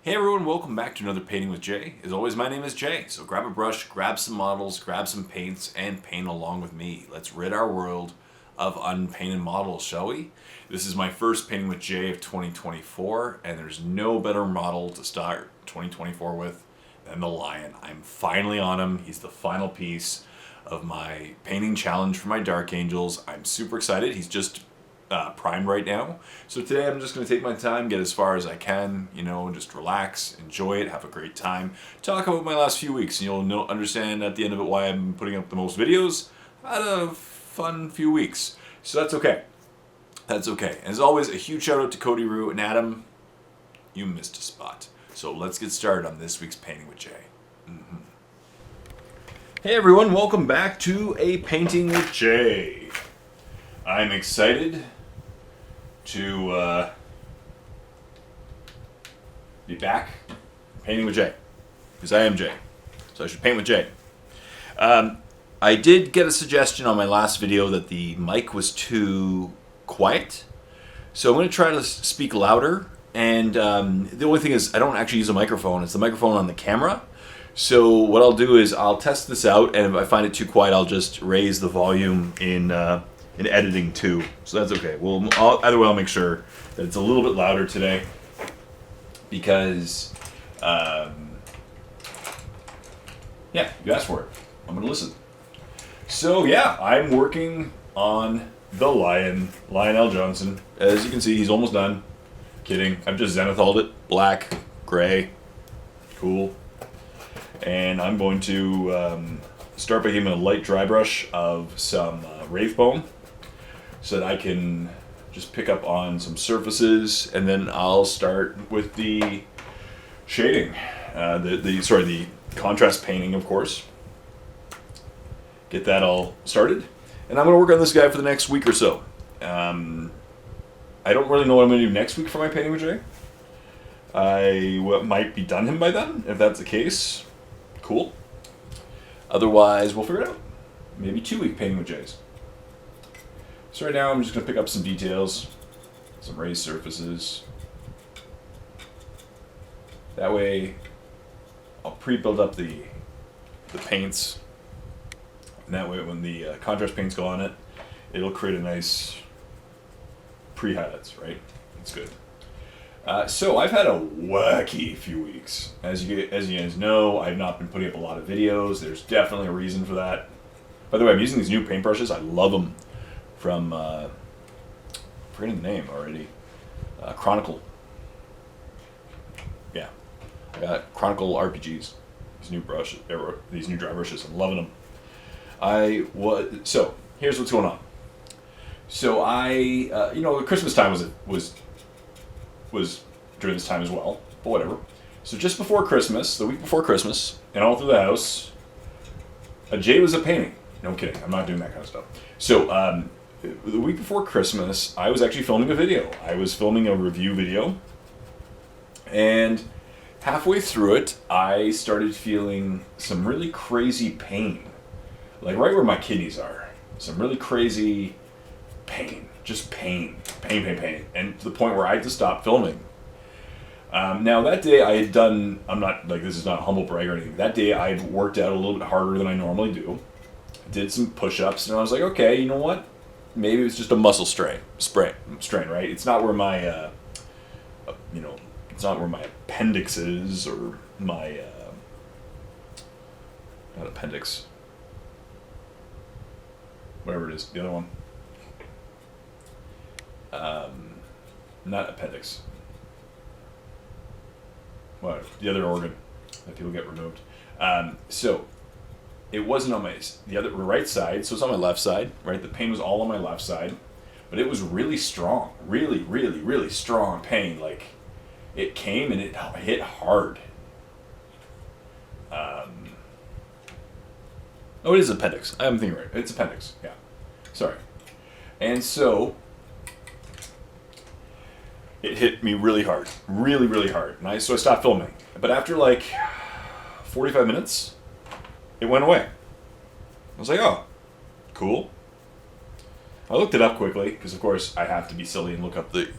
Hey everyone, welcome back to another Painting with Jay. As always, my name is Jay, so grab a brush, grab some models, grab some paints, and paint along with me. Let's rid our world of unpainted models, shall we? This is my first Painting with Jay of 2024, and there's no better model to start 2024 with than the lion. I'm finally on him. He's the final piece of my painting challenge for my Dark Angels. I'm super excited. He's just primed right now. So today I'm just going to take my time, get as far as I can, just relax, enjoy it, have a great time, talk about my last few weeks, and you'll understand at the end of it why I'm putting up the most videos. I had a fun few weeks. So that's okay. That's okay. And as always, a huge shout out to Cody Rue and Adam. You missed a spot. So let's get started on this week's Painting with Jay. Hey everyone, welcome back to a Painting with Jay. I'm excited to be back painting with Jay, because I am Jay, so I should paint with Jay. I did get a suggestion on my last video that the mic was too quiet, so I'm going to try to speak louder, and the only thing is I don't actually use a microphone, it's the microphone on the camera. So what I'll do is I'll test this out, and if I find it too quiet, I'll just raise the volume in editing too, so that's okay. Either way, I'll make sure that it's a little bit louder today, because yeah, you asked for it. I'm gonna listen. So yeah, I'm working on the Lionel Johnson. As you can see, he's almost done. Kidding, I've just zenithalled it, black, gray, cool. And I'm going to start by giving a light dry brush of some Wraith Bone, so that I can just pick up on some surfaces, and then I'll start with the shading, the contrast painting, of course. Get that all started, and I'm going to work on this guy for the next week or so. I don't really know what I'm going to do next week for my Painting with Jay. I might be done him by then. If that's the case, cool. Otherwise, we'll figure it out. Maybe 2-week Painting with Jays. So right now I'm just going to pick up some details, some raised surfaces. That way I'll pre-build up the paints, and that way when the contrast paints go on it, it'll create a nice pre-highlights, right? That's good. So I've had a wacky few weeks. As you guys know, I've not been putting up a lot of videos. There's definitely a reason for that. By the way, I'm using these new paintbrushes. I love them. From, forgetting the name already, Chronicle. Yeah, I got Chronicle RPGs. These new dry brushes. I'm loving them. So here's what's going on. So the Christmas time was during this time as well, but whatever. So just before Christmas, the week before Christmas, and all through the house, Jay was painting. No kidding, I'm not doing that kind of stuff. So the week before Christmas, I was actually filming a video. I was filming a review video, and halfway through it, I started feeling some really crazy pain, like right where my kidneys are. Some really crazy pain, just pain, and to the point where I had to stop filming. Now that day I had done, this is not a humble brag or anything, that day I had worked out a little bit harder than I normally do. Did some push-ups, and I was like, okay, you know what? Maybe it's just a muscle strain, right? It's not where my, it's not where my appendix is, or my, not appendix, whatever it is, the other one. Not appendix. What? The other organ that people get removed. So it wasn't on the right side, so it's on my left side, right? The pain was all on my left side, but it was really strong, really, really, really strong pain. Like, it came and it hit hard. Oh, it is appendix. I'm thinking right. It's appendix. Yeah. Sorry. And so it hit me really hard, really, really hard. So I stopped filming. But after like 45 minutes, it went away. I was like, oh, cool. I looked it up quickly, because of course I have to be silly and look up the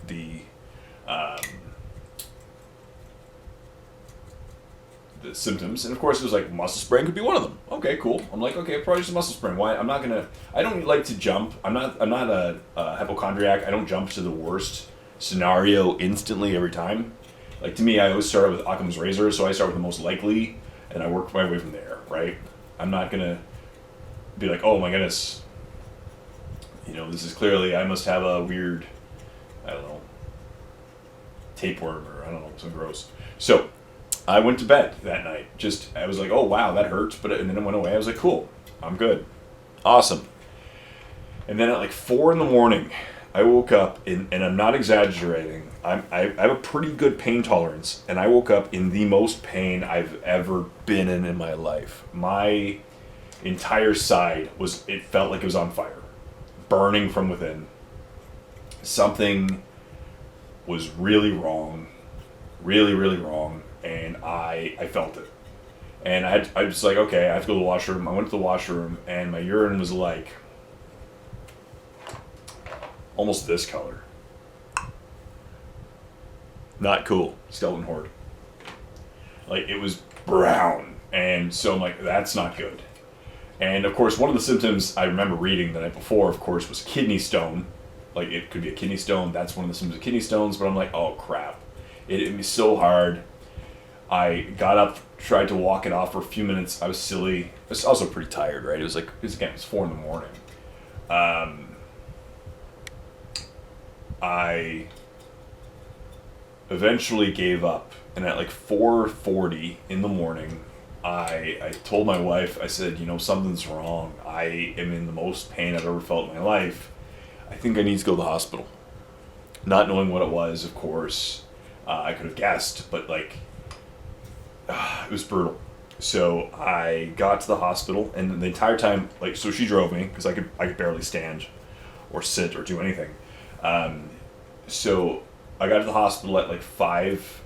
the symptoms, and of course it was like muscle sprain could be one of them. Okay, cool. I'm like, okay, probably just a muscle sprain. Why? I don't like to jump. I'm not a hypochondriac. I don't jump to the worst scenario instantly every time. Like, to me, I always start with Occam's razor, so I start with the most likely, and I work my way from there, right? I'm not gonna be like, oh my goodness, this is clearly, I must have a weird, I don't know, tapeworm, or I don't know, something gross. So I went to bed that night. I was like, oh wow, that hurts, and then it went away. I was like, cool, I'm good, awesome. And then at like 4 a.m, I woke up, and I'm not exaggerating, I have a pretty good pain tolerance, and I woke up in the most pain I've ever been in my life. My entire side it felt like it was on fire, burning from within. Something was really wrong, really, really wrong, and I felt it. And I was like, okay, I have to go to the washroom. I went to the washroom, and my urine was like almost this color. Not cool. Skeleton horde. Like, it was brown. And so I'm like, that's not good. And of course, one of the symptoms I remember reading the night before, of course, was kidney stone. Like, it could be a kidney stone. That's one of the symptoms of kidney stones. But I'm like, oh crap. It hit me so hard. I got up, tried to walk it off for a few minutes. I was silly. I was also pretty tired, right? It was 4 a.m. I eventually gave up, and at like 4:40 in the morning, I told my wife, I said, something's wrong. I am in the most pain I've ever felt in my life. I think I need to go to the hospital. Not knowing what it was, of course. I could have guessed, but it was brutal. So I got to the hospital, and the entire time, so she drove me, because I could barely stand or sit or do anything. So I got to the hospital at 5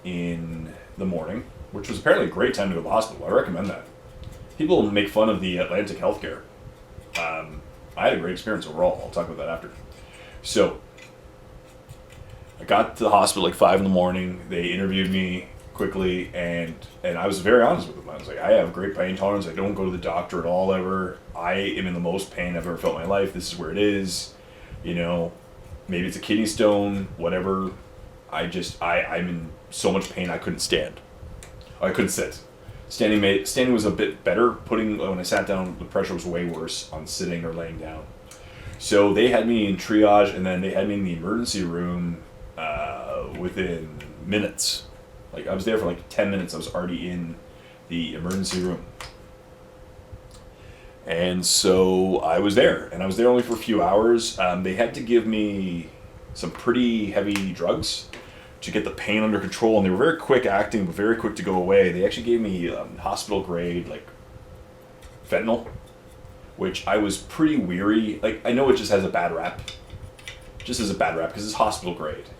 in the morning, which was apparently a great time to go to the hospital. I recommend that. People make fun of the Atlantic healthcare. I had a great experience overall. I'll talk about that after. So I got to the hospital at 5 in the morning. They interviewed me quickly, and I was very honest with them. I was like, I have great pain tolerance. I don't go to the doctor at all ever. I am in the most pain I've ever felt in my life. This is where it is. Maybe it's a kidney stone, whatever. I'm in so much pain I couldn't stand. I couldn't sit. Standing was a bit better. When I sat down, the pressure was way worse on sitting or laying down. So they had me in triage, and then they had me in the emergency room within minutes. I was there for 10 minutes. I was already in the emergency room. And so I was there, and I was there only for a few hours. They had to give me some pretty heavy drugs to get the pain under control, and they were very quick acting, but very quick to go away. They actually gave me hospital grade fentanyl, which I was pretty weary. I know it just has a bad rap, because it's hospital grade.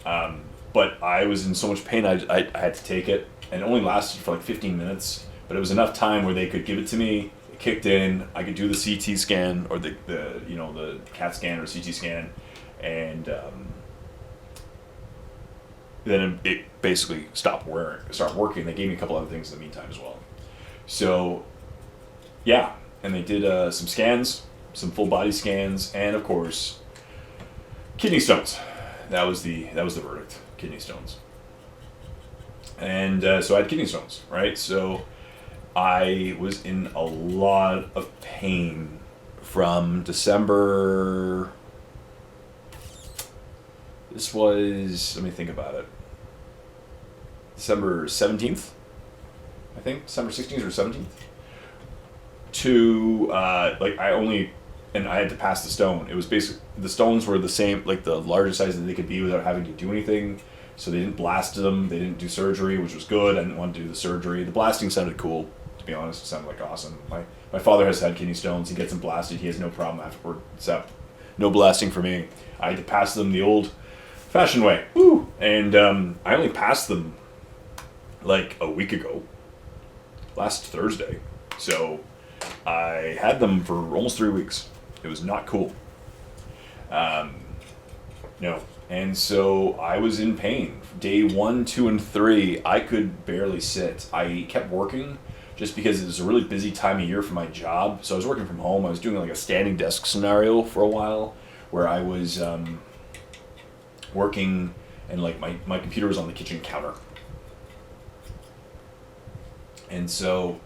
But I was in so much pain, I had to take it, and it only lasted for 15 minutes. But it was enough time where they could give it to me. It kicked in. I could do the CT scan, or the CAT scan or CT scan, and then it basically stopped working. They gave me a couple other things in the meantime as well. So yeah, and they did some scans, some full body scans, and of course kidney stones. That was the verdict. Kidney stones. And so I had kidney stones, right? So I was in a lot of pain from December. This was, let me think about it, December 17th, I think, December 16th or 17th, to, and I had to pass the stone. It was basically, the stones were the same, the largest size that they could be without having to do anything. So they didn't blast them, they didn't do surgery, which was good. I didn't want to do the surgery. The blasting sounded cool, to be honest. It sounded awesome. My father has had kidney stones. He gets them blasted. He has no problem afterward. Except no blasting for me. I had to pass them the old-fashioned way. Woo! And I only passed them a week ago, last Thursday. So I had them for almost 3 weeks. It was not cool. No, And so I was in pain. Day 1, 2, and 3, I could barely sit. I kept working just because it was a really busy time of year for my job. So I was working from home. I was doing like a standing desk scenario for a while where I was working and like my computer was on the kitchen counter. And so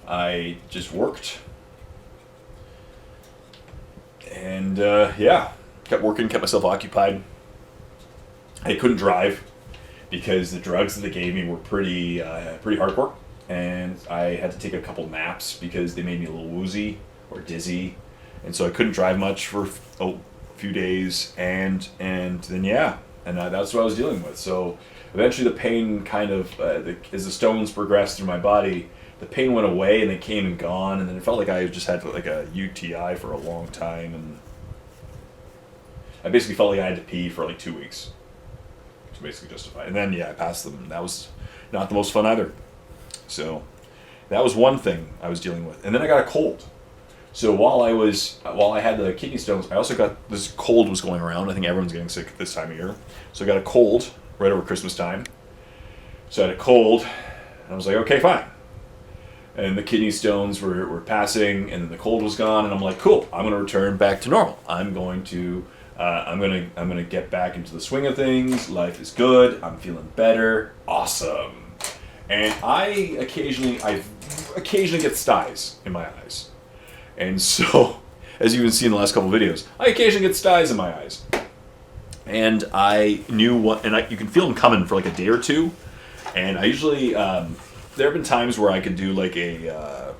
I just worked. And yeah, kept working, kept myself occupied. I couldn't drive because the drugs that they gave me were pretty hardcore, and I had to take a couple naps because they made me a little woozy or dizzy, and so I couldn't drive much for a few days, and then yeah, and that's what I was dealing with. So eventually, the pain kind of as the stones progressed through my body, the pain went away and they came and gone, and then it felt like I just had like a UTI for a long time, and I basically felt like I had to pee for like 2 weeks. Basically justified. And then yeah, I passed them. That was not the most fun either. So that was one thing I was dealing with. And then I got a cold. So while I had the kidney stones, I also got this cold was going around. I think everyone's getting sick this time of year. So I got a cold right over Christmas time. So I had a cold, and I was like, okay, fine. And the kidney stones were passing, and then the cold was gone, and I'm like, cool, I'm gonna return back to normal. I'm gonna get back into the swing of things. Life is good. I'm feeling better. Awesome. And I occasionally get styes in my eyes. And so, as you can see in the last couple of videos, I occasionally get styes in my eyes. And I knew what, and you can feel them coming for like a day or two. And I usually, there have been times where I could do like a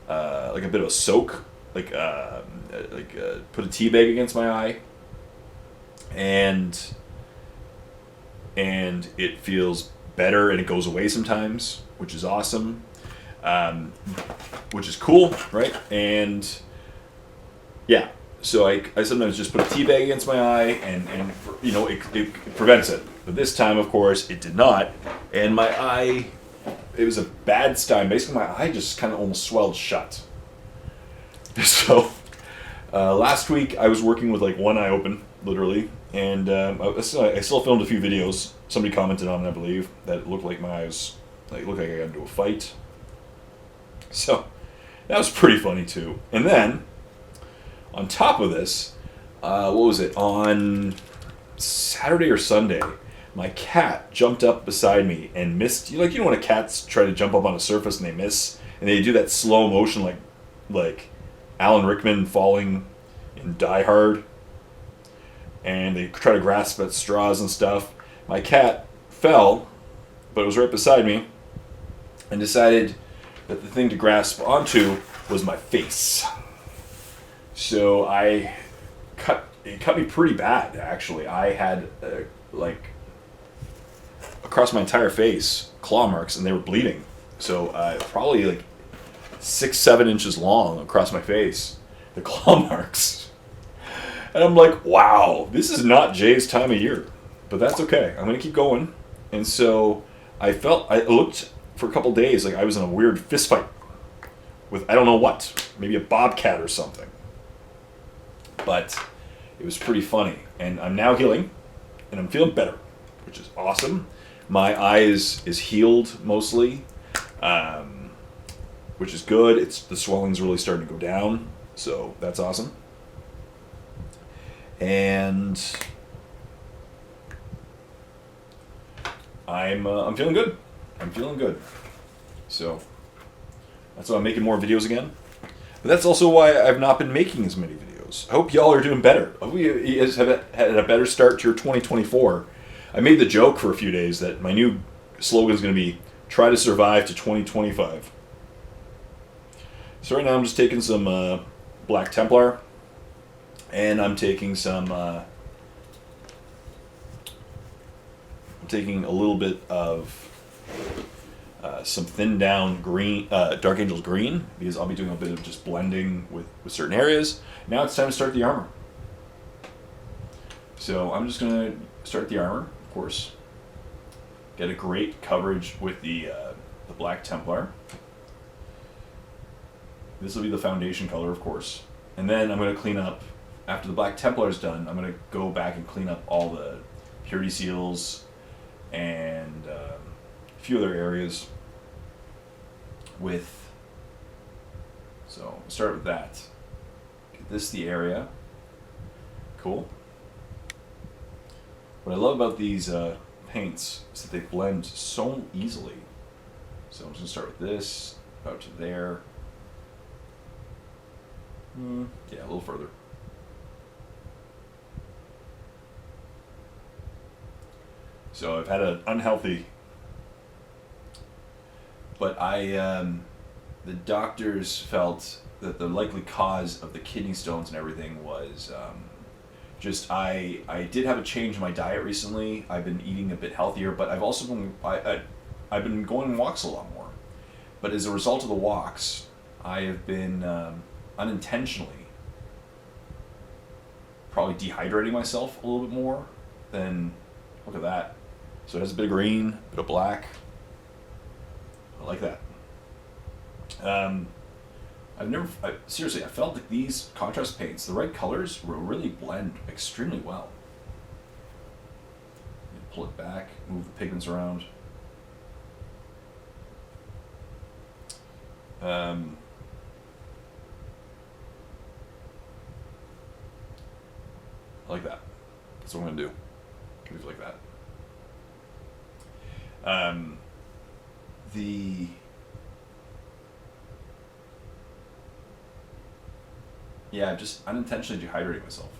bit of a soak, put a tea bag against my eye, and it feels better, and it goes away sometimes, which is awesome, which is cool, right? And yeah, so I sometimes just put a tea bag against my eye, and it prevents it. But this time, of course, it did not, and my eye, it was a bad stime. Basically, my eye just kind of almost swelled shut. So last week I was working with like one eye open, literally, and I still filmed a few videos. Somebody commented on it, I believe, that it looked like my eyes, like looked like I got into a fight. So that was pretty funny too. And then on top of this, what was it, on Saturday or Sunday, my cat jumped up beside me and missed. You know when a cat's try to jump up on a surface and they miss, and they do that slow motion like Alan Rickman falling in Die Hard, and they try to grasp at straws and stuff. My cat fell, but it was right beside me, and decided that the thing to grasp onto was my face. So it cut me pretty bad, actually. I had across my entire face claw marks, and they were bleeding. So probably like 6-7 inches long across my face, the claw marks. And I'm like, wow, this is not Jay's time of year, but that's okay. I'm gonna keep going. And so I looked for a couple days like I was in a weird fist fight with I don't know what, maybe a bobcat or something. But it was pretty funny, and I'm now healing, and I'm feeling better, which is awesome. My eye is healed mostly. Which is good. The swelling's really starting to go down, so that's awesome. And I'm feeling good. I'm feeling good. So that's why I'm making more videos again. But that's also why I've not been making as many videos. I hope y'all are doing better. I hope you guys have had a better start to your 2024. I made the joke for a few days that my new slogan is going to be "Try to survive to 2025." So right now I'm just taking some Black Templar, and I'm taking some, I'm taking a little bit of some thinned down green, Dark Angel's green, because I'll be doing a bit of just blending with certain areas. Now it's time to start the armor. So I'm just going to start the armor, of course. Get a great coverage with the Black Templar. This will be the foundation color, of course. And then I'm going to clean up after the Black Templar is done, I'm going to go back and clean up all the purity seals and a few other areas with. So we'll start with that. Get this the area. Cool. What I love about these paints is that they blend so easily. So I'm just going to start with this, about to there. Yeah, a little further. So I've had an unhealthy, but the doctors felt that the likely cause of the kidney stones and everything was just I did have a change in my diet recently. I've been eating a bit healthier, but I've also been I've been going on walks a lot more. But as a result of the walks, I have been unintentionally probably dehydrating myself a little bit more than, look at that. So it has a bit of green, a bit of black. I like that. Seriously, I felt like these contrast paints, the right colors will really blend extremely well. Pull it back, move the pigments around. I like that. That's what I'm gonna do. Leave it like that. Yeah, just unintentionally dehydrating myself.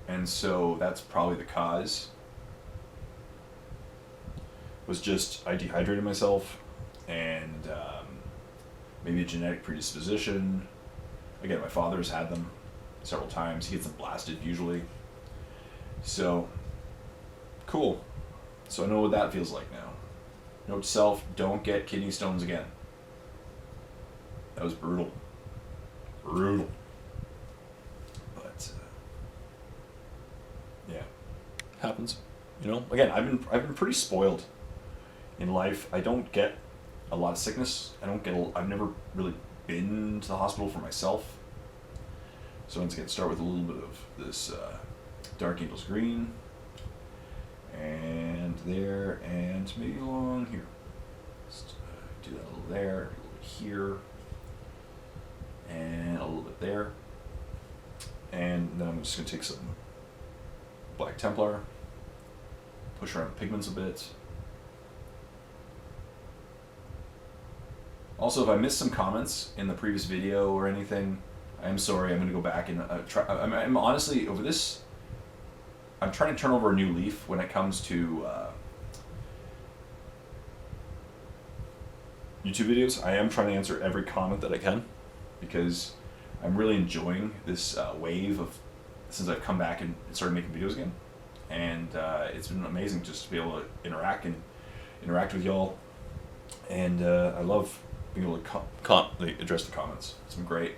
And so that's probably the cause. Was just I dehydrated myself, and maybe a genetic predisposition. Again, my father's had them several times. He gets them blasted usually. So, cool. So I know what that feels like now. Note to self, don't get kidney stones again. That was brutal. Brutal. But, yeah. Happens. You know, again, I've been pretty spoiled in life. I don't get a lot of sickness. I've never really been to the hospital for myself. So once again, start with a little bit of this Dark Angels green, and there, and maybe along here. Just do that a little there, a little bit here, and a little bit there. And then I'm just going to take some Black Templar, push around the pigments a bit. Also, if I missed some comments in the previous video or anything, I'm sorry. I'm going to go back and try. I'm honestly, over this, I'm trying to turn over a new leaf when it comes to YouTube videos. I am trying to answer every comment that I can, because I'm really enjoying this wave of, since I've come back and started making videos again. And it's been amazing just to be able to interact with y'all. And I love being able to address the comments. It's been great.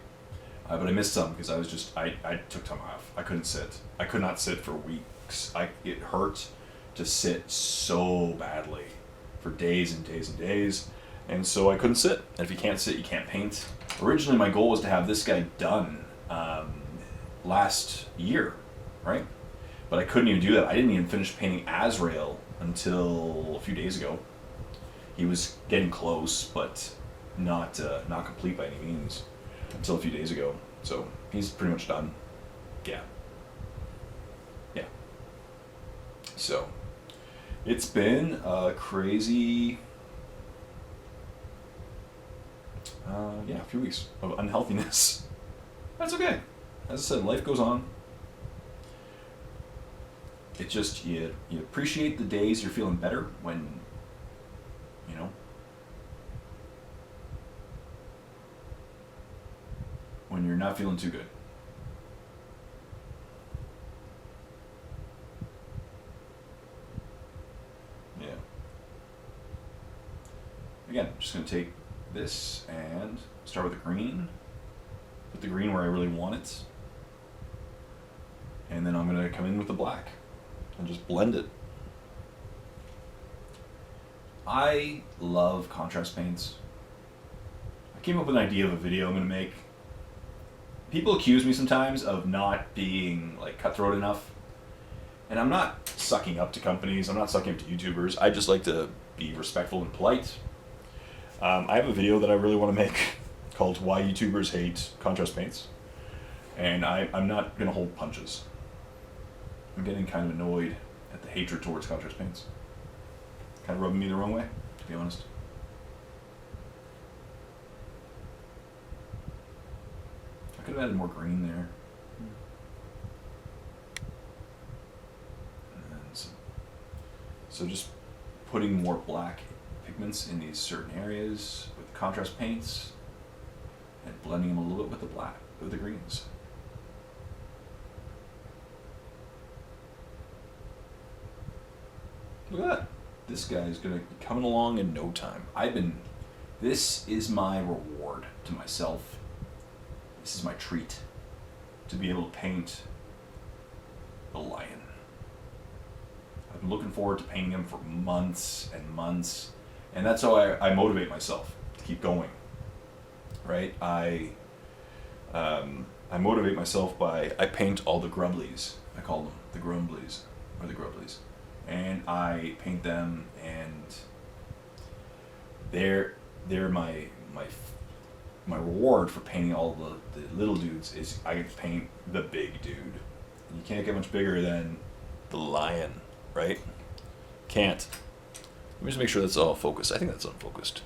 But I missed some because I took time off. I couldn't sit. I could not sit for weeks. It hurt to sit so badly for days and days and days. And so I couldn't sit. And if you can't sit, you can't paint. Originally, my goal was to have this guy done last year, right? But I couldn't even do that. I didn't even finish painting Azrael until a few days ago. He was getting close, but not complete by any means until a few days ago. So he's pretty much done. Yeah. So it's been a crazy, a few weeks of unhealthiness. That's okay. As I said, life goes on. It just, you appreciate the days you're feeling better when, when you're not feeling too good. Yeah. Again, I'm just going to take this and start with the green. Put the green where I really want it. And then I'm going to come in with the black and just blend it. I love contrast paints. I came up with an idea of a video I'm going to make people accuse me sometimes of not being like cutthroat enough, and I'm not sucking up to companies. I'm not sucking up to YouTubers. I just like to be respectful and polite. I have a video that I really want to make called "Why YouTubers Hate Contrast Paints," and I'm not gonna hold punches. I'm getting kind of annoyed at the hatred towards contrast paints. Kind of rubbing me the wrong way, to be honest. I could have added more green there. And then so just putting more black pigments in these certain areas with contrast paints and blending them a little bit with the black, with the greens. Look at that. This guy is going to be coming along in no time. This is my reward to myself. This is my treat to be able to paint the lion. I've been looking forward to painting him for months and months, and that's how I motivate myself to keep going. Right? I motivate myself by I paint all the grumblies. I call them the grumblies or the grumblies, and I paint them, and they're my reward for painting all the little dudes is I get to paint the big dude. And you can't get much bigger than the lion, right? Can't. Let me just make sure that's all focused. I think that's unfocused.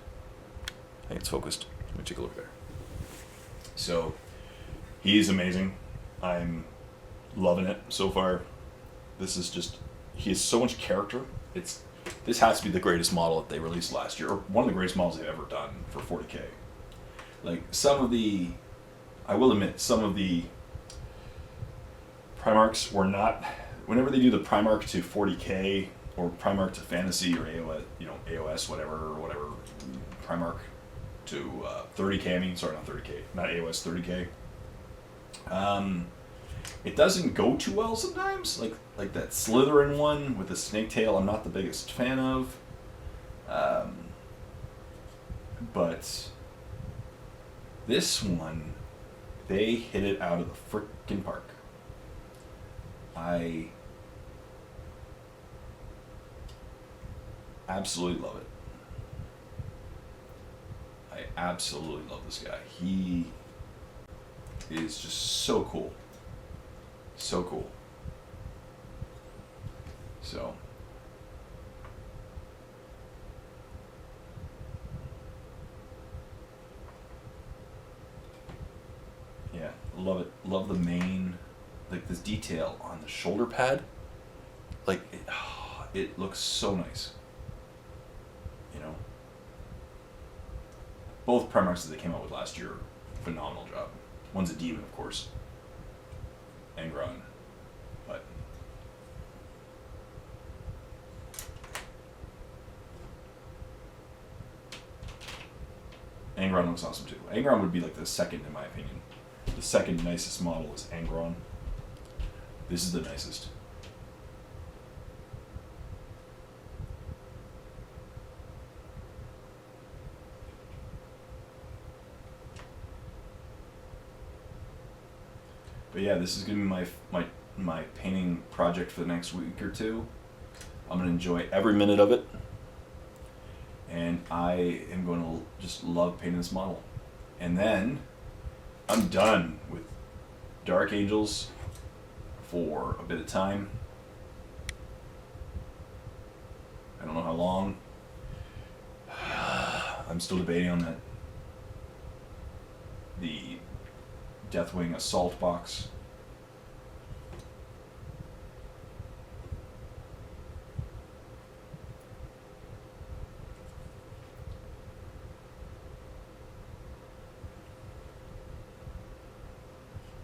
I think it's focused. Let me take a look there. So, he's amazing. I'm loving it so far. This is just, he has so much character. This has to be the greatest model that they released last year, or one of the greatest models they've ever done for 40K. Like, I will admit, some of the Primarchs were not, whenever they do the Primarch to 40K, or Primarch to Fantasy, or AOS, AOS, whatever, Primarch to 30K, not 30K, not AOS, 30K. It doesn't go too well sometimes, like that Slytherin one with the snake tail, I'm not the biggest fan of. But this one, they hit it out of the frickin' park. I absolutely love it. I absolutely love this guy. He is just so cool. So cool. So. Yeah, love it. Love the mane, like this detail on the shoulder pad. Like, it looks so nice. You know? Both Primarchs that they came out with last year, phenomenal job. One's a demon, of course. Angron. But Angron looks awesome too. Angron would be like the second, in my opinion. The second nicest model is Angron. This is the nicest. But yeah, this is gonna be my painting project for the next week or two. I'm gonna enjoy every minute of it, and I am going to just love painting this model. And then I'm done with Dark Angels for a bit of time. I don't know how long. I'm still debating on that. The Deathwing Assault box.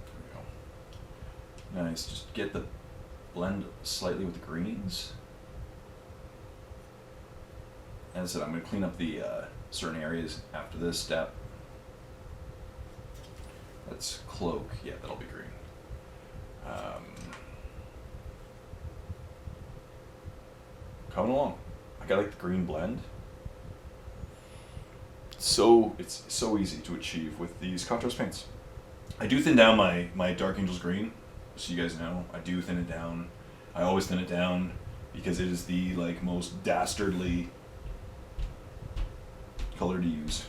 There we go. Nice. Just get the blend slightly with the greens. As I said, I'm going to clean up the certain areas after this step. That's cloak. Yeah, that'll be green. Coming along. I got like the green blend. So it's so easy to achieve with these contrast paints. I do thin down my Dark Angel's green, so you guys know. I do thin it down. I always thin it down because it is the like most dastardly color to use.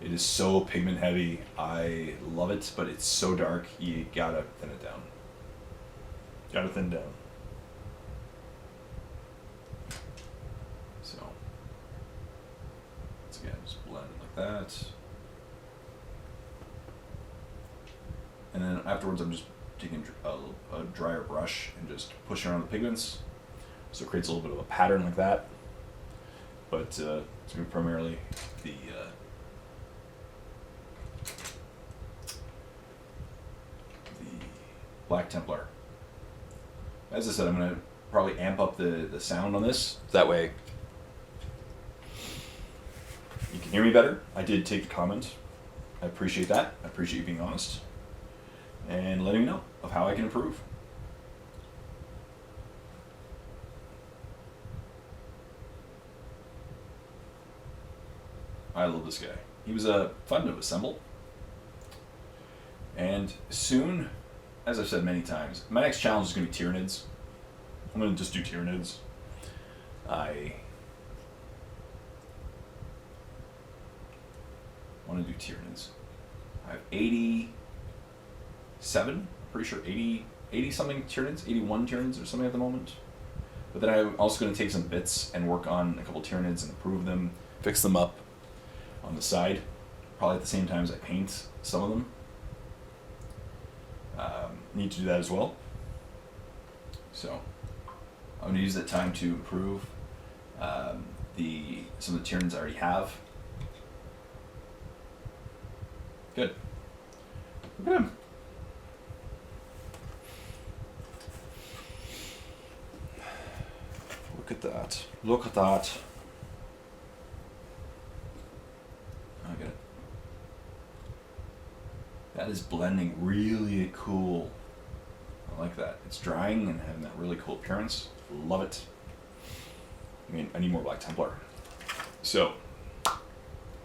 It is so pigment heavy. I love it, but it's so dark. You gotta thin it down. Gotta thin down. So, once again, just blend it like that. And then afterwards, I'm just taking a drier brush and just pushing around the pigments. So it creates a little bit of a pattern like that. But it's going to be primarily the Black Templar. As I said, I'm going to probably amp up the sound on this. That way you can hear me better. I did take the comment. I appreciate that. I appreciate you being honest and letting me know of how I can improve. I love this guy. He was fun to assemble. And soon, as I've said many times, my next challenge is going to be Tyranids. I'm going to just do Tyranids. I want to do Tyranids. I have 87, pretty sure 80 something Tyranids, 81 Tyranids or something at the moment. But then I'm also going to take some bits and work on a couple Tyranids and improve them, fix them up on the side, probably at the same time as I paint some of them. Need to do that as well. So I'm going to use that time to improve some of the Tyranids I already have. Good. Look at him. Look at that. Look at that. I get it. That is blending really cool. I like that. It's drying and having that really cool appearance. Love it. I mean, I need more Black Templar. So,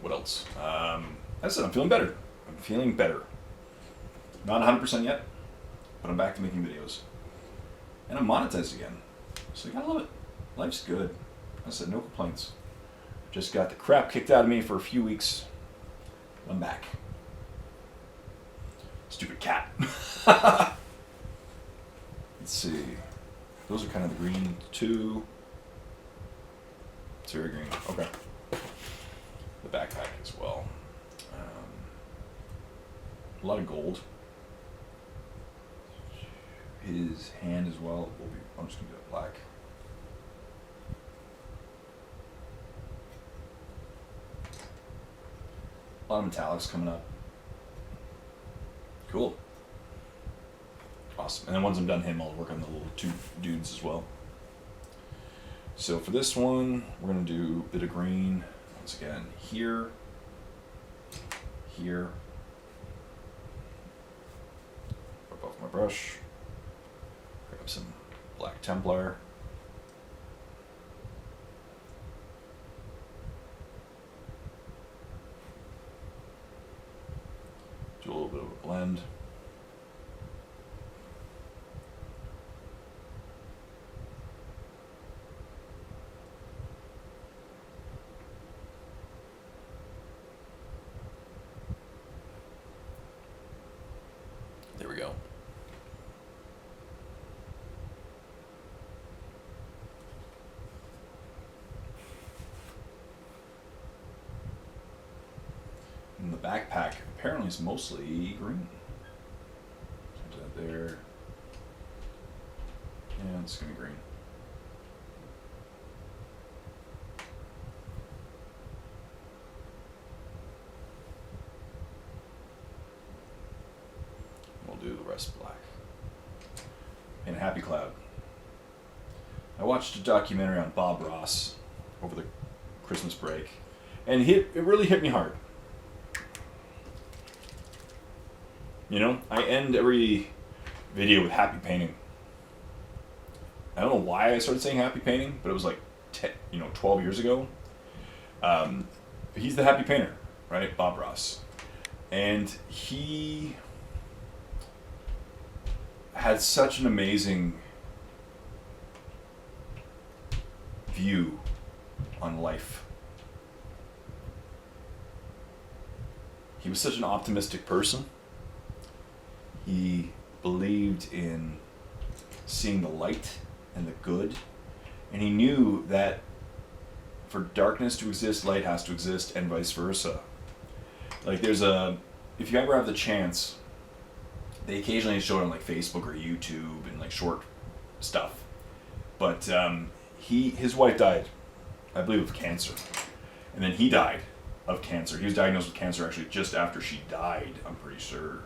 what else? As I said, I'm feeling better. I'm feeling better. Not 100% yet, but I'm back to making videos. And I'm monetized again. So you gotta love it. Life's good. I said, no complaints. Just got the crap kicked out of me for a few weeks. I'm back. Stupid cat. Let's see. Those are kind of the green too. It's very green. Okay. The backpack as well. A lot of gold. His hand as well. I'm just gonna do it black. A lot of metallics coming up. Cool. Awesome. And then once I'm done him, I'll work on the little two dudes as well. So for this one, we're going to do a bit of green. Once again, here, here. Rub off my brush. Grab some Black Templar. Do a little bit of a blend. There we go. And the backpack apparently is mostly green. So that there. Yeah, it's gonna be green. We'll do the rest black. And a Happy Cloud. I watched a documentary on Bob Ross over the Christmas break, and it really hit me hard. You know, I end every video with happy painting. I don't know why I started saying happy painting, but it was like 12 years ago. He's the happy painter, right? Bob Ross. And he had such an amazing view on life. He was such an optimistic person. He believed in seeing the light and the good, and he knew that for darkness to exist, light has to exist, and vice versa. Like if you ever have the chance, they occasionally show it on like Facebook or YouTube and like short stuff. But his wife died, I believe, of cancer, and then he died of cancer. He was diagnosed with cancer actually just after she died, I'm pretty sure.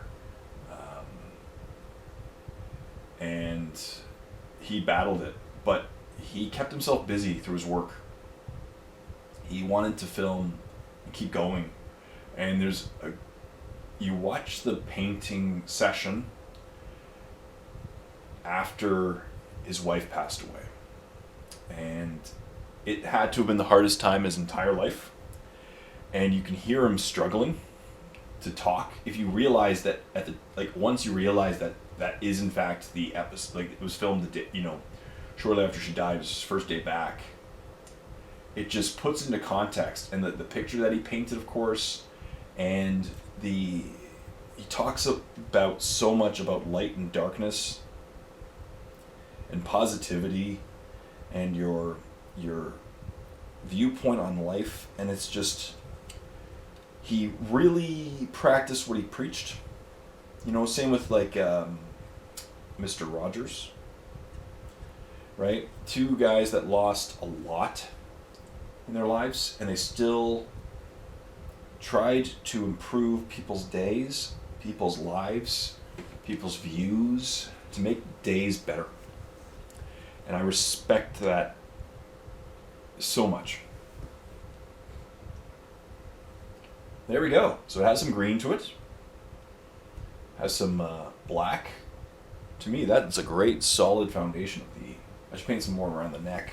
And he battled it, but he kept himself busy through his work. He wanted to film and keep going. And you watch the painting session after his wife passed away. And it had to have been the hardest time his entire life. And you can hear him struggling to talk. If you realize that once you realize that is in fact the episode, like it was filmed the day, shortly after she died, it was his first day back. It just puts into context, and the picture that he painted, of course, and he talks about so much about light and darkness and positivity and your viewpoint on life, and it's just, he really practiced what he preached. Same with like Mr. Rogers, right? Two guys that lost a lot in their lives, and they still tried to improve people's days, people's lives, people's views, to make days better. And I respect that so much. There we go. So it has some green to it. Has some black. To me, that's a great solid foundation of I should paint some more around the neck.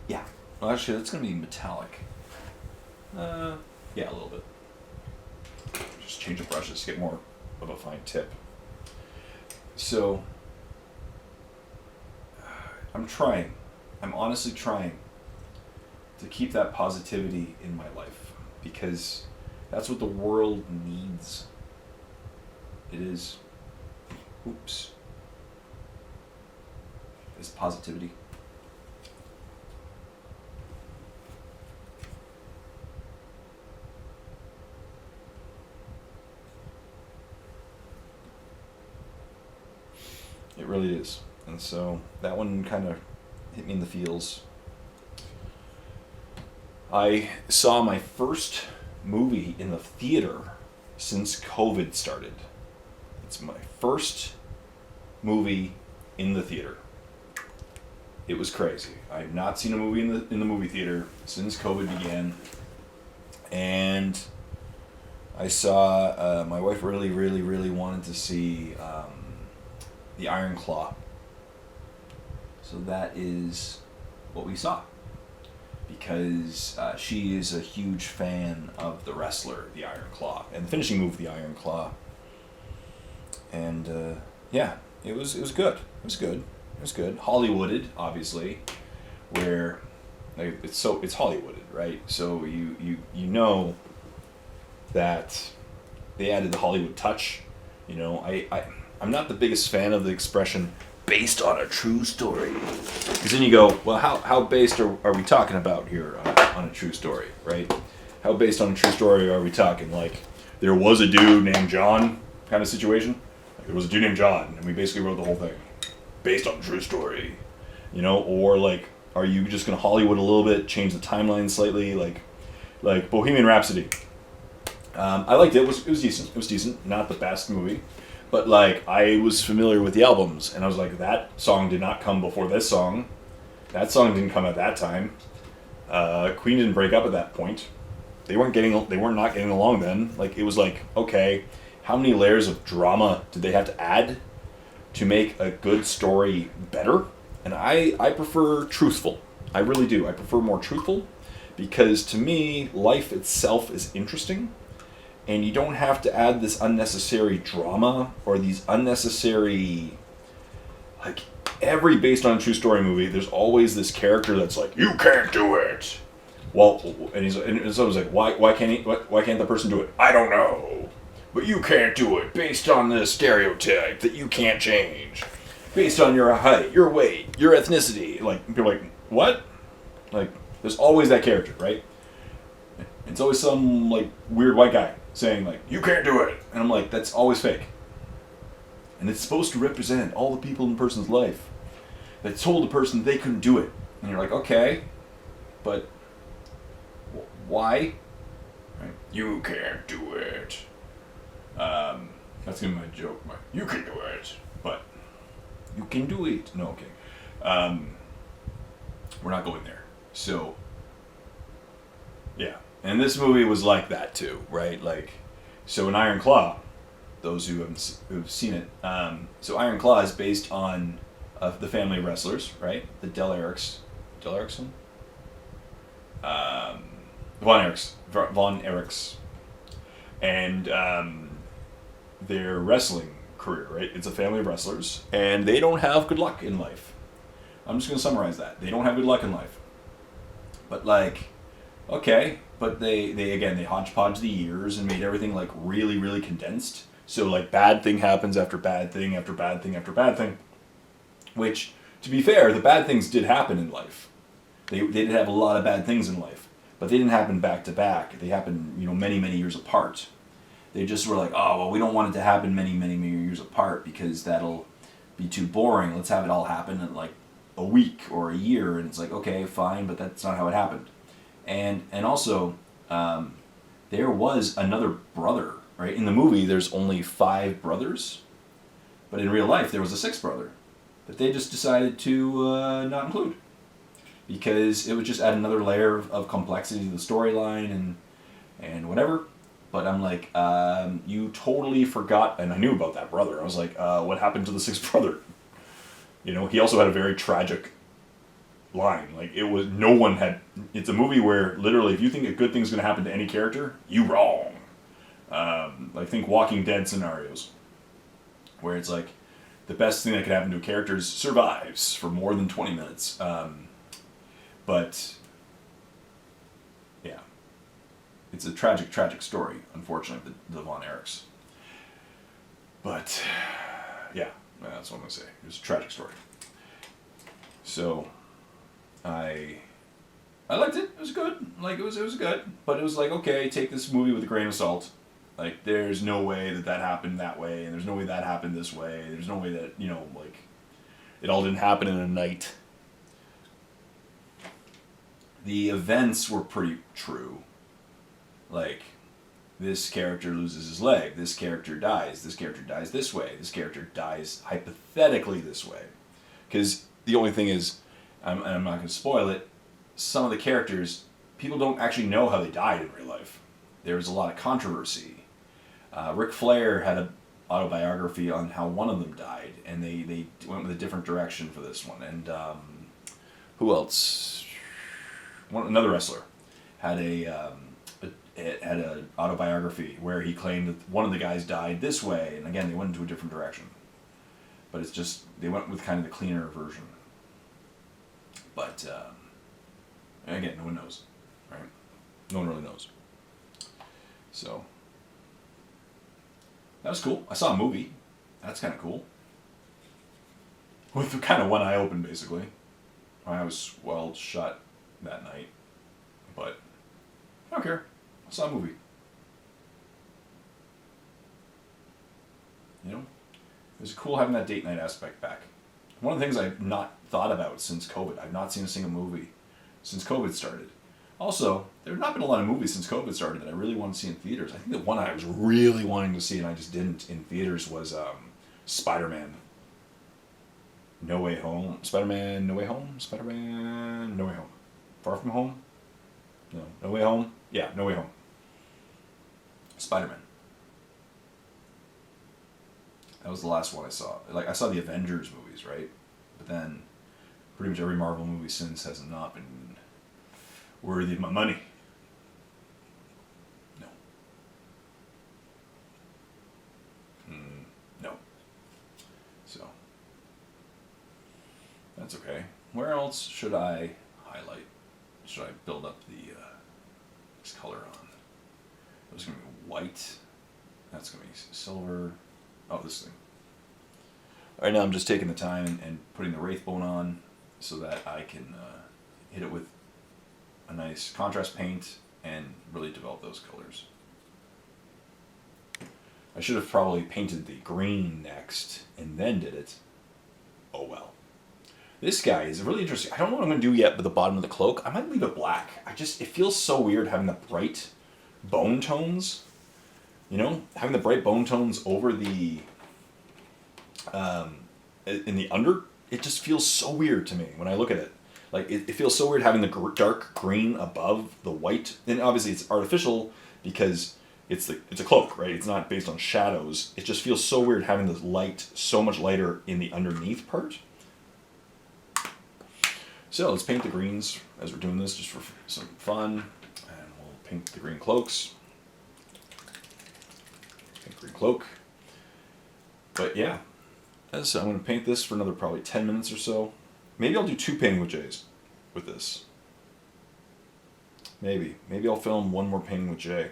Yeah. Well, actually, that's going to be metallic. Yeah, a little bit. Just change the brushes to get more of a fine tip. So, I'm honestly trying to keep that positivity in my life, because that's what the world needs. It is, is positivity. It really is. And so that one kind of hit me in the feels. I saw my first movie in the theater since COVID started. It's my first movie in the theater. It was crazy. I have not seen a movie in the movie theater since COVID began. And I saw, my wife really, really, really wanted to see The Iron Claw. So that is what we saw. Because she is a huge fan of the wrestler, The Iron Claw, and the finishing move, The Iron Claw. And yeah, it was good. It was good. It was good. Hollywooded, obviously, where it's Hollywooded, right? So you know that they added the Hollywood touch. I'm not the biggest fan of the expression based on a true story, because then you go, well, how based are we talking about here on a true story, right? How based on a true story are we talking? Like, there was a dude named John kind of situation. Like, there was a dude named John, and we basically wrote the whole thing based on a true story, or like, are you just gonna Hollywood a little bit, change the timeline slightly, like Bohemian Rhapsody? I liked it. It was decent. It was decent. Not the best movie. But like, I was familiar with the albums, and I was like, that song did not come before this song. That song didn't come at that time. Queen didn't break up at that point. They were not getting along then. Like, it was like, okay, how many layers of drama did they have to add to make a good story better? And I prefer truthful. I really do. I prefer more truthful, because to me, life itself is interesting. and you don't have to add this unnecessary drama or these unnecessary, like, every based on a true story movie, there's always this character that's like, you can't do it. Well, and so I was like, why can't the person do it? I don't know, but you can't do it based on the stereotype that you can't change, based on your height, your weight, your ethnicity. Like, people are like, what? Like, there's always that character, right? It's always some like weird white guy saying like, you can't do it, and I'm like, that's always fake. And it's supposed to represent all the people in a person's life that told a person they couldn't do it. And you're like, okay, but why? Right? You can't do it. That's gonna be my joke. You can do it, but you can do it. No, okay. We're not going there. So, yeah. And this movie was like that too, right? Like, so in Iron Claw, those who've seen it, so Iron Claw is based on the family of wrestlers, right? The Von Erichs, and their wrestling career, right? It's a family of wrestlers, and they don't have good luck in life. I'm just going to summarize that. They don't have good luck in life. But like, okay, but they hodgepodge the years and made everything like really, really condensed. So like bad thing happens after bad thing after bad thing after bad thing. Which, to be fair, the bad things did happen in life. They did have a lot of bad things in life. But they didn't happen back to back. They happened, many, many years apart. They just were like, oh, well, we don't want it to happen many, many, many years apart because that'll be too boring. Let's have it all happen in like a week or a year. And it's like, okay, fine, but that's not how it happened. And also, there was another brother, right? In the movie, there's only 5 brothers. But in real life, there was a 6th brother that they just decided to not include. Because it would just add another layer of complexity to the storyline and whatever. But I'm like, you totally forgot, and I knew about that brother. I was like, what happened to the 6th brother? He also had a very tragic line. Like, it's a movie where literally if you think a good thing's going to happen to any character, you wrong. I think Walking Dead scenarios, where it's like, the best thing that could happen to a character is survives for more than 20 minutes. But, yeah. It's a tragic, tragic story, unfortunately, the Von Erichs. But, yeah, that's what I'm going to say. It was a tragic story. So, I liked it. It was good. Like, it was good. But it was like, okay, take this movie with a grain of salt. Like, there's no way that happened that way, and there's no way that happened this way. There's no way that, it all didn't happen in a night. The events were pretty true. Like, this character loses his leg, this character dies this way, this character dies hypothetically this way. Because the only thing is, and I'm not going to spoil it, some of the characters, people don't actually know how they died in real life. There was a lot of controversy. Ric Flair had an autobiography on how one of them died, and they went with a different direction for this one. And who else? Another wrestler had an autobiography where he claimed that one of the guys died this way, and again, they went into a different direction. But it's just, they went with kind of the cleaner version. But, again, no one knows, right? No one really knows. So, that was cool. I saw a movie. That's kind of cool. With kind of one eye open, basically. My eye was well shut that night. But, I don't care. I saw a movie. It was cool having that date night aspect back. One of the things I've not thought about since COVID. I've not seen a single movie since COVID started. Also, there have not been a lot of movies since COVID started that I really want to see in theaters. I think the one I was really wanting to see and I just didn't in theaters was Spider-Man. No Way Home. Spider-Man No Way Home? Spider-Man No Way Home. Far From Home? No. No Way Home? Yeah, No Way Home. Spider-Man. That was the last one I saw. Like, I saw the Avengers movies, right? But then, pretty much every Marvel movie since has not been worthy of my money. No. That's okay. Where else should I highlight? Should I build up the this color on? It's going to be white. That's going to be silver. Oh, this thing. Right now I'm just taking the time and putting the Wraithbone on so that I can hit it with a nice contrast paint and really develop those colors. I should have probably painted the green next and then did it. Oh well. This guy is really interesting. I don't know what I'm going to do yet with the bottom of the cloak. I might leave it black. It feels so weird having the bright bone tones. You know, having the bright bone tones over the in the under, it just feels so weird to me when I look at it. Like it feels so weird having the dark green above the white. And obviously it's artificial because it's a cloak, right? It's not based on shadows. It just feels so weird having the light so much lighter in the underneath part. So let's paint the greens as we're doing this, just for some fun. And we'll paint the green cloaks. Paint green cloak. But yeah, as I said, I'm going to paint this for another probably 10 minutes or so. Maybe I'll do 2 painting with J's with this. Maybe I'll film 1 more painting with Jay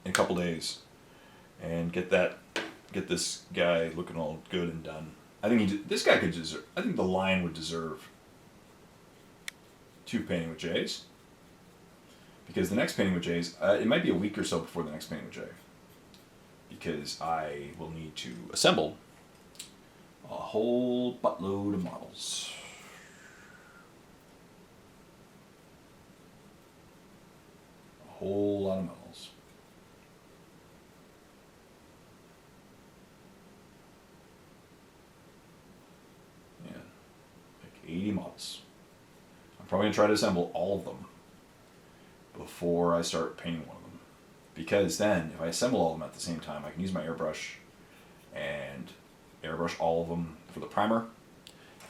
in a couple days, and get this guy looking all good and done. I think this guy could deserve. I think the Lion would deserve 2 painting with J's, because the next painting with J's, it might be a week or so before the next painting with Jay, because I will need to assemble a whole buttload of models. A whole lot of models. Yeah, like 80 models. I'm probably going to try to assemble all of them before I start painting one of them. Because then, if I assemble all of them at the same time, I can use my airbrush and airbrush all of them for the primer,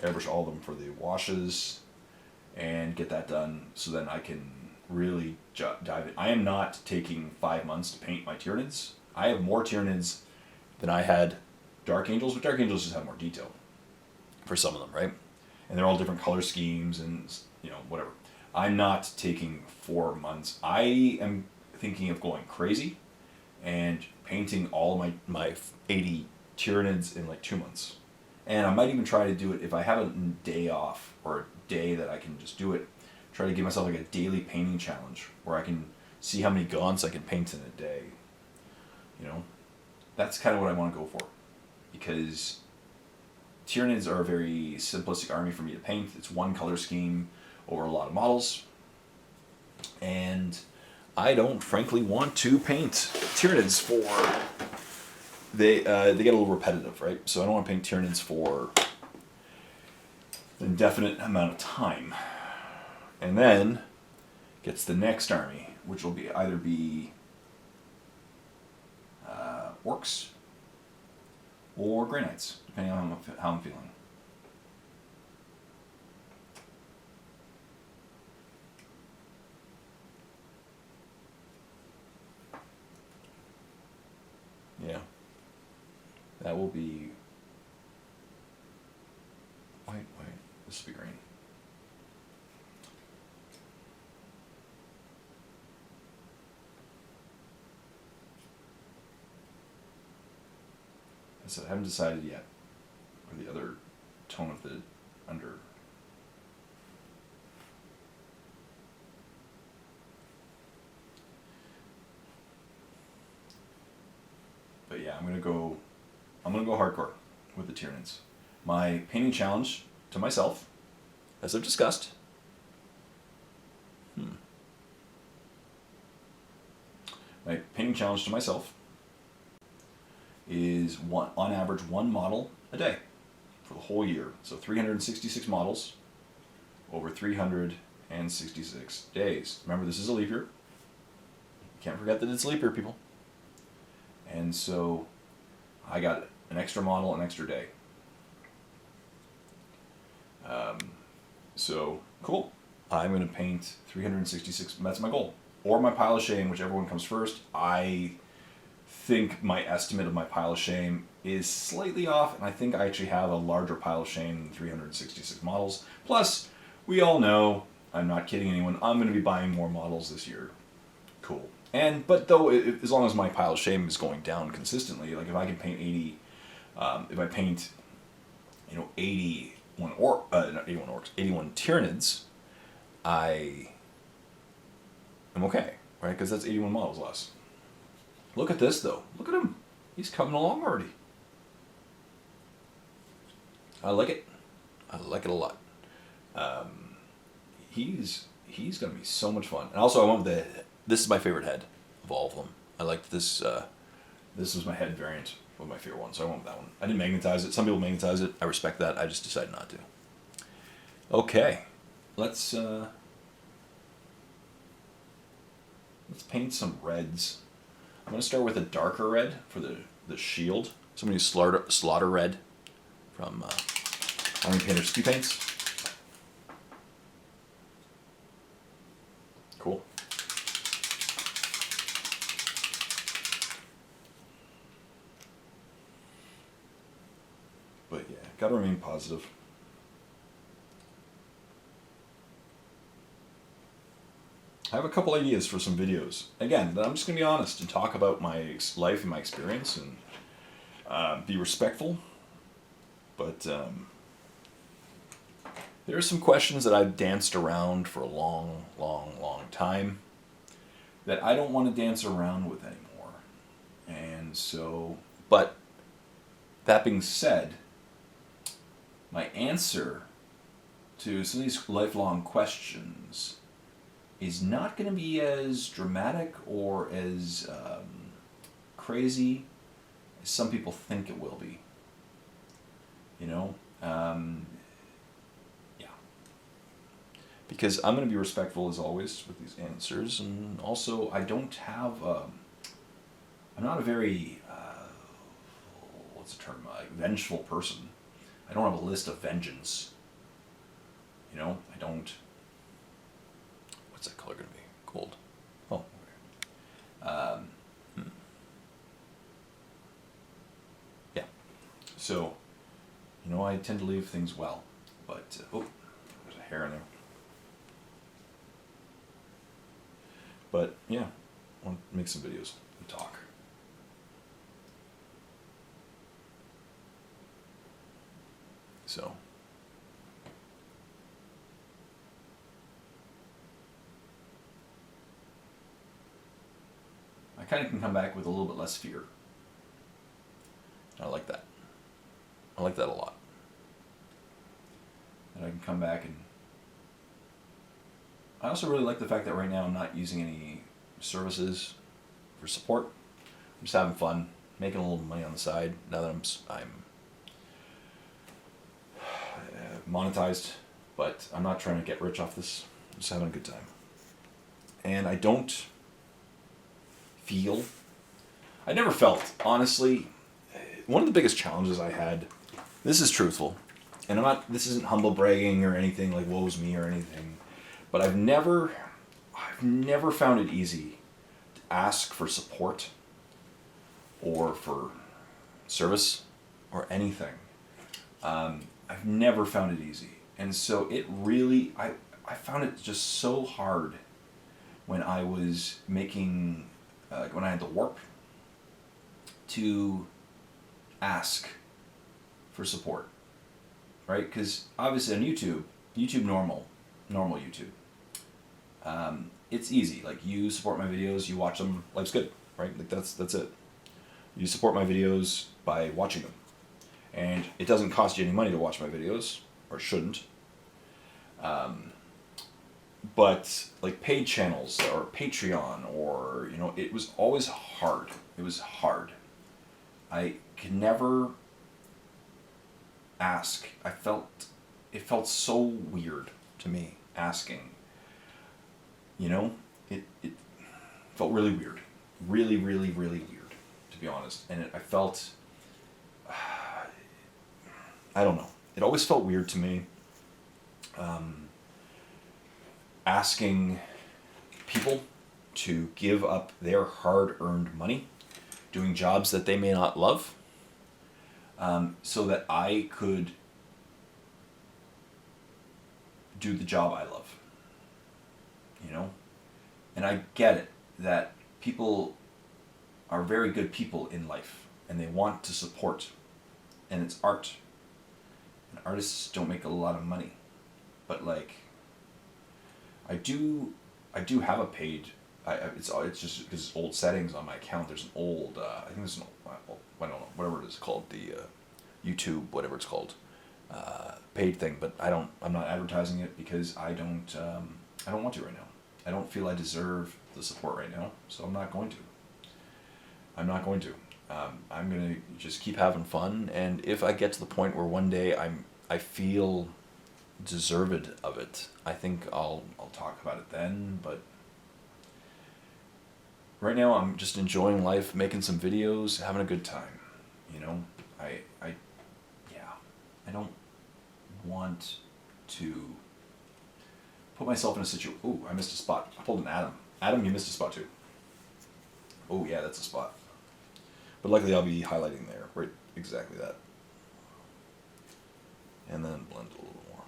airbrush all of them for the washes, and get that done so then I can really dive in. I am not taking 5 months to paint my Tyranids. I have more Tyranids than I had Dark Angels, but Dark Angels just have more detail for some of them, right? And they're all different color schemes and, you know, whatever. I'm not taking 4 months. I am thinking of going crazy and painting all of my 80 Tyranids in like 2 months. And I might even try to do it if I have a day off or a day that I can just do it. Try to give myself like a daily painting challenge where I can see how many gaunts I can paint in a day. You know, that's kind of what I want to go for, because Tyranids are a very simplistic army for me to paint. It's one color scheme over a lot of models, and I don't frankly want to paint Tyranids for they get a little repetitive, right? So I don't want to paint Tyranids for an indefinite amount of time. And then gets the next army, which will be either be Orcs or Grey Knights, depending on how I'm feeling. Yeah. That will be white. This will be green. I said I haven't decided yet for the other tone of the under. But yeah, I'm gonna go hardcore with the Tyranids. My painting challenge to myself, as I've discussed. My painting challenge to myself is on average 1 model a day for the whole year. So 366 models over 366 days. Remember, this is a leap year. Can't forget that it's a leap year, people. And so I got an extra model, an extra day. So cool. I'm going to paint 366. That's my goal. Or my pile of shame, whichever one comes first. I think my estimate of my pile of shame is slightly off, and I think I actually have a larger pile of shame than 366 models. Plus, we all know, I'm not kidding anyone, I'm going to be buying more models this year. Cool. But though, as long as my pile of shame is going down consistently, like if I can paint 80, if I paint, 81 not 81 orcs, 81 Tyranids, I am okay, right? Because that's 81 models less. Look at this, though. Look at him. He's coming along already. I like it. I like it a lot. He's going to be so much fun. And also, I went with this is my favorite head of all of them. I liked this. This was my head variant of my favorite one, so I went with that one. I didn't magnetize it. Some people magnetize it. I respect that. I just decided not to. Okay. Let's paint some reds. I'm going to start with a darker red for the shield. So I'm going to use Slaughter Red from Army Painter Ski Paints. Cool. But yeah, got to remain positive. I have a couple ideas for some videos. Again, I'm just going to be honest and talk about my life and my experience and be respectful. But there are some questions that I've danced around for a long, long, long time that I don't want to dance around with anymore. And so, but that being said, my answer to some of these lifelong questions is not going to be as dramatic or as crazy as some people think it will be. Yeah. Because I'm going to be respectful as always with these answers, and also I don't have, I'm not a very, what's the term, vengeful person. I don't have a list of vengeance. I don't. What's that color going to be? Gold. Oh, okay. Yeah. So, I tend to leave things well, but there's a hair in there. But yeah, I want to make some videos and talk. So. I kind of can come back with a little bit less fear. I like that. I like that a lot. And I can come back and... I also really like the fact that right now I'm not using any services for support. I'm just having fun, making a little money on the side now that I'm monetized, but I'm not trying to get rich off this. I'm just having a good time. And I don't feel... I never felt, honestly, one of the biggest challenges I had, this is truthful, and this isn't humble bragging or anything like woe's me or anything, but I've never found it easy to ask for support or for service or anything. I've never found it easy. And so it really, I found it just so hard when I was making, when I had the warp, to ask for support, right? Because obviously on YouTube normal YouTube, it's easy. Like, you support my videos, you watch them, life's good, right? Like that's it. You support my videos by watching them, and it doesn't cost you any money to watch my videos, or shouldn't. But like paid channels or Patreon, or it was always hard. It was hard. I could never ask. It felt so weird to me asking. It felt really weird, really, really, really weird, to be honest. And I felt, I don't know. It always felt weird to me. Asking people to give up their hard-earned money doing jobs that they may not love, so that I could do the job I love. You know? And I get it that people are very good people in life and they want to support, and it's art. And artists don't make a lot of money. But like I do have a paid. It's just because it's old settings on my account. There's an old. I think there's an. I don't know, whatever it is called, the YouTube, whatever it's called, paid thing. But I'm not advertising it because I don't want to right now. I don't feel I deserve the support right now, so I'm not going to. I'm gonna just keep having fun, and if I get to the point where one day I feel deserved of it, I think I'll talk about it then. But right now I'm just enjoying life, making some videos, having a good time. You know, I don't want to put myself in a situation. Ooh, I missed a spot. I pulled an Adam. Adam, you missed a spot too. Oh yeah, that's a spot. But luckily I'll be highlighting there, right, exactly that. And then blend a little more.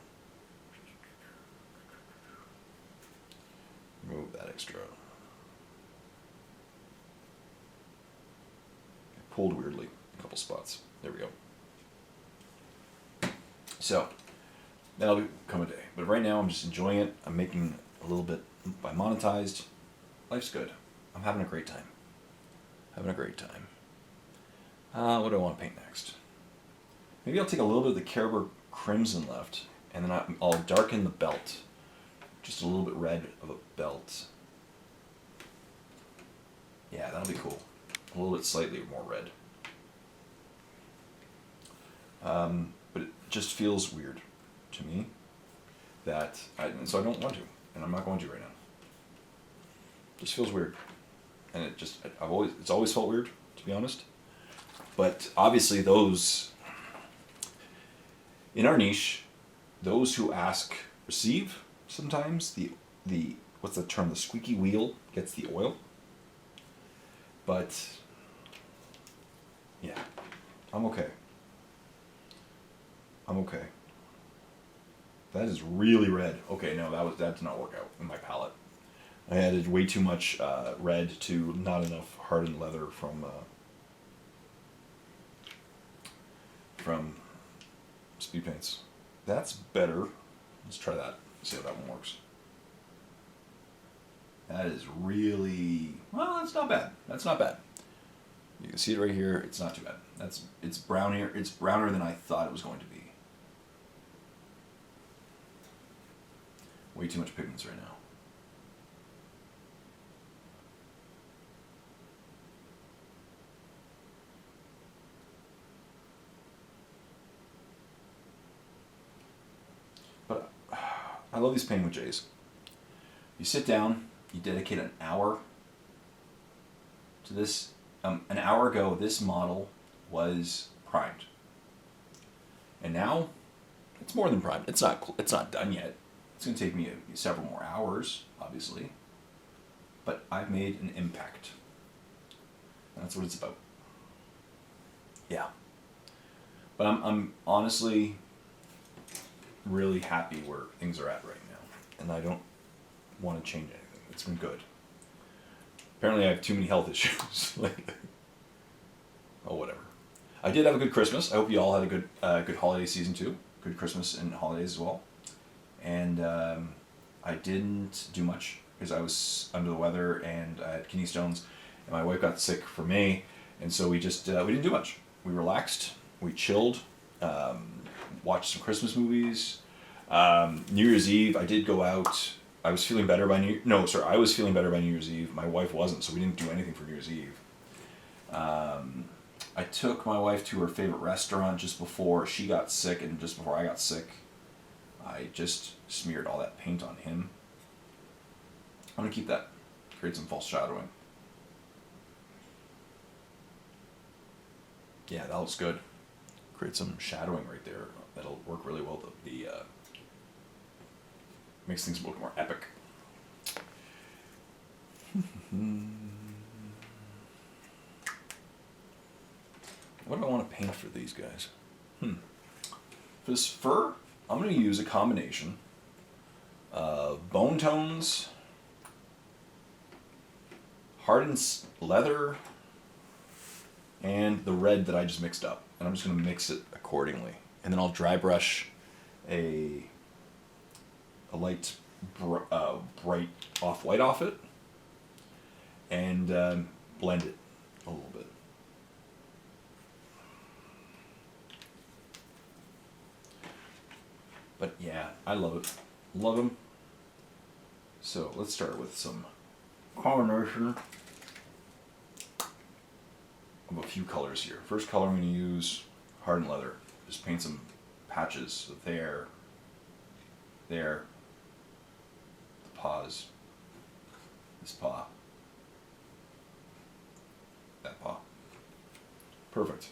Remove that extra. I pulled weirdly a couple spots. There we go. So, that'll become a day. But right now I'm just enjoying it. I'm making a little bit by monetized. Life's good. I'm having a great time. What do I want to paint next? Maybe I'll take a little bit of the Caribou Crimson left, and then I'll darken the belt. Just a little bit red of a belt. Yeah, that'll be cool. A little bit slightly more red. But it just feels weird to me that so I don't want to, and I'm not going to right now. Just feels weird, and it's always felt weird, to be honest. But obviously, those in our niche, those who ask receive. Sometimes the what's the term? The squeaky wheel gets the oil. But yeah, I'm okay. That is really red. Okay, no, that did not work out in my palette. I added way too much red to not enough hardened leather from speed paints. That's better. Let's try that. See how that one works. That is really, well, that's not bad. You can see it right here. It's not too bad. It's browner. It's browner than I thought it was going to be. Way too much pigments right now. But I love these painting with J's. You sit down, you dedicate an hour to this. An hour ago, this model was primed, and now it's more than primed. It's not done yet. It's going to take me several more hours, obviously, but I've made an impact. That's what it's about. Yeah, but I'm honestly really happy where things are at right now, and I don't want to change anything. It's been good. Apparently I have too many health issues lately. Oh, whatever. I did have a good Christmas. I hope you all had a good holiday season too. Good Christmas and holidays as well. And I didn't do much because I was under the weather and I had kidney stones, and my wife got sick for May, and so we just we didn't do much. We relaxed, we chilled, watched some Christmas movies. New Year's Eve, I did go out. I was feeling better by I was feeling better by New Year's Eve. My wife wasn't, so we didn't do anything for New Year's Eve. I took my wife to her favorite restaurant just before she got sick, and just before I got sick, I just smeared all that paint on him. I'm going to keep that. Create some false shadowing. Yeah, that looks good. Create some shadowing right there. That'll work really well. Makes things look more epic. paint for these guys? For this fur, I'm going to use a combination of bone tones, hardened leather, and the red that I just mixed up. And I'm just going to mix it accordingly. And then I'll dry brush a light bright off-white off it and blend it a little bit. But yeah, I love it. Love them. So let's start with some combination of a few colors here. First color I'm going to use hardened leather. Just paint some patches there, the paws, this paw, that paw. Perfect.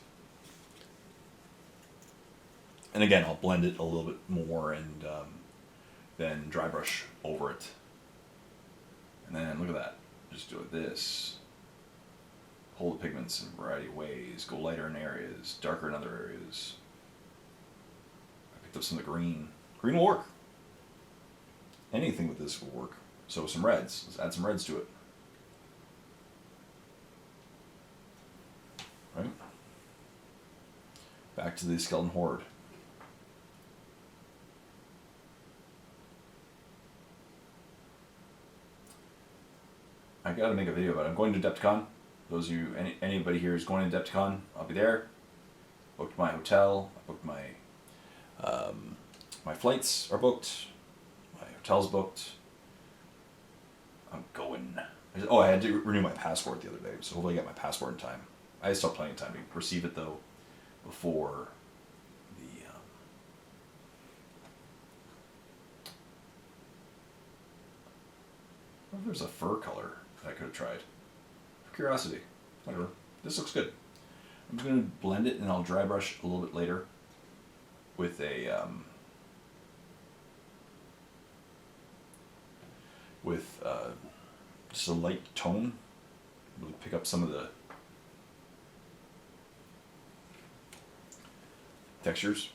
And again, I'll blend it a little bit more and then dry brush over it. And then look at that. Just do this. Hold the pigments in a variety of ways. Go lighter in areas, darker in other areas. I picked up some of the green. Green will work. Anything with this will work. So some reds. Let's add some reds to it. Right? Back to the skeleton horde. I gotta make a video about it. I'm going to Adepticon. Those of you, anybody here is going to Adepticon, I'll be there. Booked my hotel. I booked my my flights are booked. My hotel's booked. I'm going. I had to renew my passport the other day, so hopefully I get my passport in time. I still have plenty of time to receive it though, before the. I wonder if there's a fur color that I could have tried. For curiosity, whatever. This looks good. I'm just going to blend it and I'll dry brush a little bit later with a just a light tone. Really pick up some of the textures.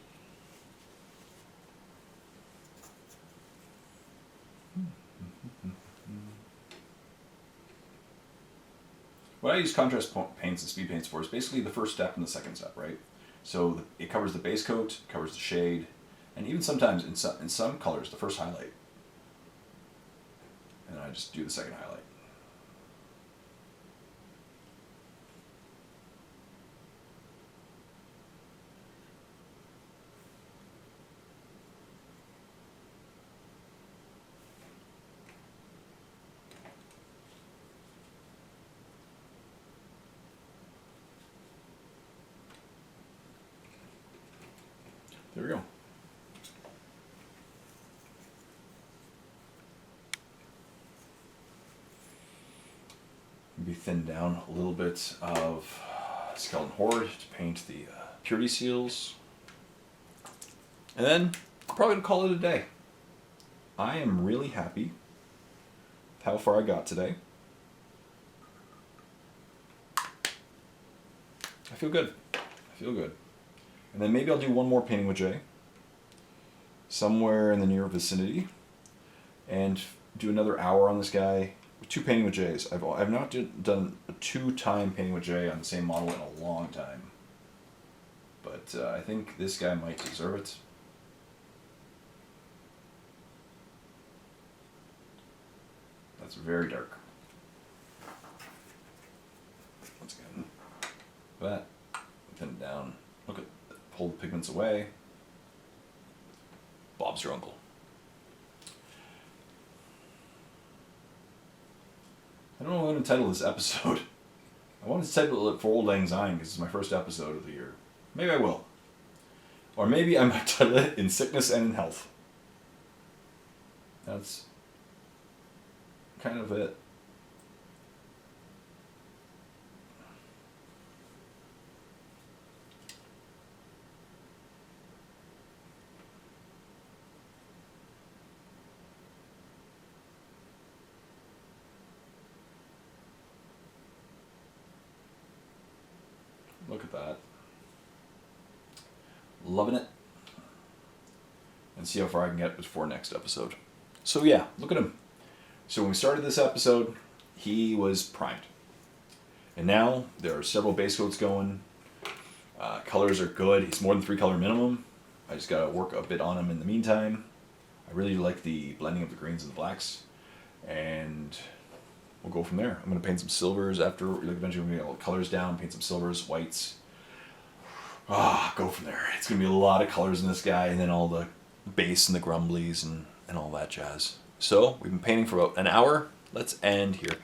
What I use contrast paints and speed paints for is basically the first step and the second step, right? So it covers the base coat, covers the shade, and even sometimes in some colors, the first highlight. And then I just do the second highlight. There we go. Maybe thin down a little bit of skeleton horde to paint the purity seals. And then probably gonna call it a day. I am really happy with how far I got today. I feel good. I feel good. And then maybe I'll do one more painting with Jay, somewhere in the near vicinity, and do another hour on this guy with 2 painting with Jays. I've not done a 2-time painting with Jay on the same model in a long time, but I think this guy might deserve it. That's very dark. Once again, that, thin it down. Look at. Pull the pigments away. Bob's your uncle. I don't know what to title this episode. I wanted to title it For Old Lang Syne because it's my first episode of the year. Maybe I will. Or maybe I might title it In Sickness and in Health. That's kind of it. Look at that. loving it. And see how far I can get before next episode. So yeah, look at him. So when we started this episode, he was primed. And now there are several base coats going. Colors are good. He's more than 3 color minimum. I just got to work a bit on him in the meantime. I really like the blending of the greens and the blacks. And we'll go from there. I'm going to paint some silvers after. Like eventually we're going to get all the colors down, paint some silvers, whites. Go from there. It's going to be a lot of colors in this guy, and then all the base and the grumblies and all that jazz. So we've been painting for about an hour. Let's end here.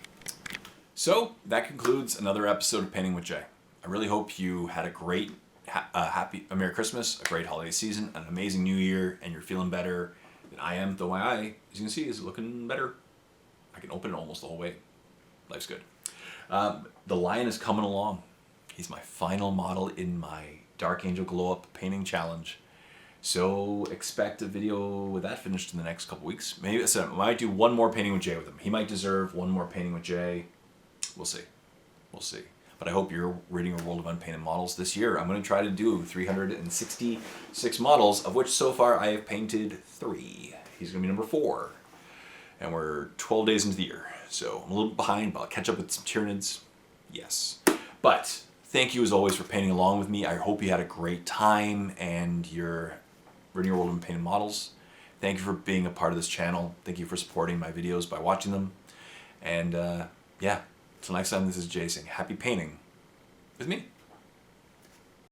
So that concludes another episode of Painting with Jay. I really hope you had a great, a Merry Christmas, a great holiday season, an amazing New Year, and you're feeling better than I am. Though my eye, as you can see, is looking better. I can open it almost the whole way. Life's good. The lion is coming along. He's my final model in my Dark Angel Glow Up painting challenge. So expect a video with that finished in the next couple weeks. Maybe I might do one more painting with Jay with him. He might deserve one more painting with Jay. We'll see. We'll see. But I hope you're reading a World of Unpainted Models this year. I'm going to try to do 366 models, of which so far I have painted 3. He's going to be number 4. And we're 12 days into the year. So I'm a little behind, but I'll catch up with some Tyranids. Yes. But thank you as always for painting along with me. I hope you had a great time and you're reading your World of Unpainted Models. Thank you for being a part of this channel. Thank you for supporting my videos by watching them. And yeah, till next time, this is Jay saying happy painting with me.